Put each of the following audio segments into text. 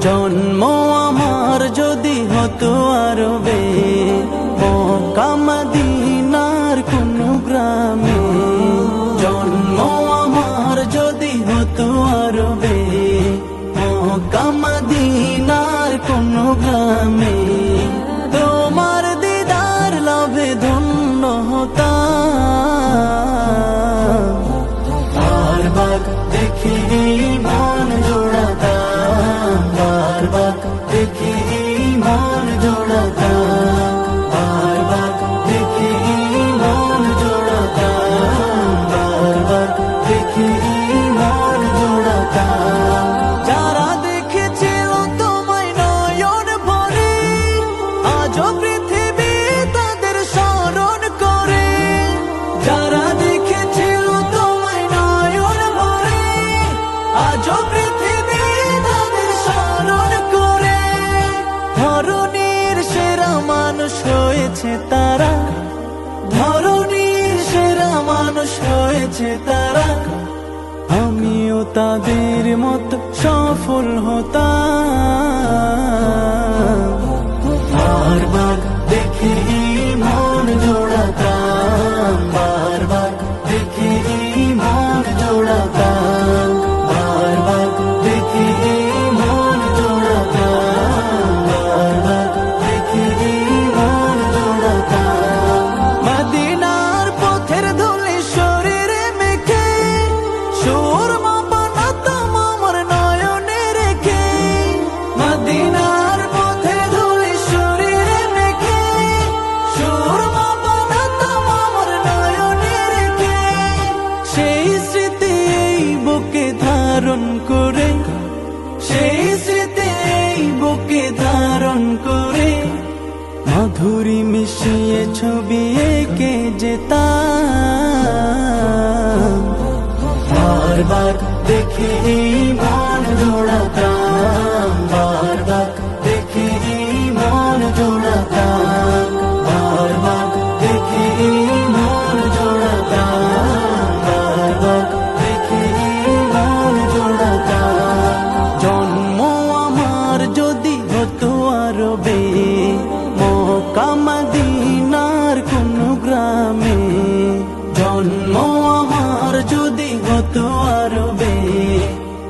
জন্ম আমার যদি হতো আরবে, মক্কা মদিনার কোন গ্রামে। জন্ম আমার যদি হতো আরবে, মক্কা মদিনার কোন গ্রামে। তোমার দিদার লাভে ধন্য হতাম, বারবার দেখি মন জোড়াতাম, বারবার দেখি মন জোড়াতাম, বারবার দেখি মন জোড়াতাম, বারবার দেখি মন জোড়াতাম। যারা দেখেছিল তোমায় নয়ন ভরে, আজও পৃথিবী তাদের স্মরণ করে। যারা দেখেছিল তোমায় নয়ন ভরে, আজও পৃথিবী তাদের স্মরণ করে। ধরণীর সেরা মানুষ হয়েছে তারা, ধরণীর সেরা মানুষ হয়েছে তারা। আমিও তাদের মতো সফল হতাম, বারবার দেখি মন জোড়াতাম, বারবার দেখি মন জোড়াতাম, বারবার দেখি মন জোড়াতাম, বারবার দেখি মন জোড়াতাম। মদিনার পথের ধুলি শরীরে মেখে, সুরমা বানাতাম আমার নয়নে রেখে। মদিনার পথের ধুলি শরীরে মেখে, সুরমা বানাতাম আমার নয়নে রেখে। সেই স্মৃতি এই বুকে ধারণ করে, সেই স্মৃতি এই বুকে ধারণ করে। মাধুরী মিশিয়ে ছবি এঁকে যেতাম, বারবার দেখি মন জোড়াতাম, বারবার দেখি মন জোড়াতাম, বারবার দেখি মন জোড়াতাম, বারবার দেখি মন জোড়াতাম। জন্ম আমার যদি হতো আরবে, মক্কা মদিনার কোন গ্রামে। জন্ম আমার যদি হতো আরবে,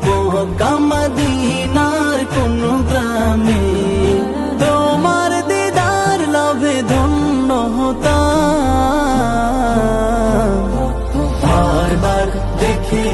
মক্কা মদিনার কোন গ্রামে। তোমার দিদার লাভে ধন্য হতাম, বারবার দেখি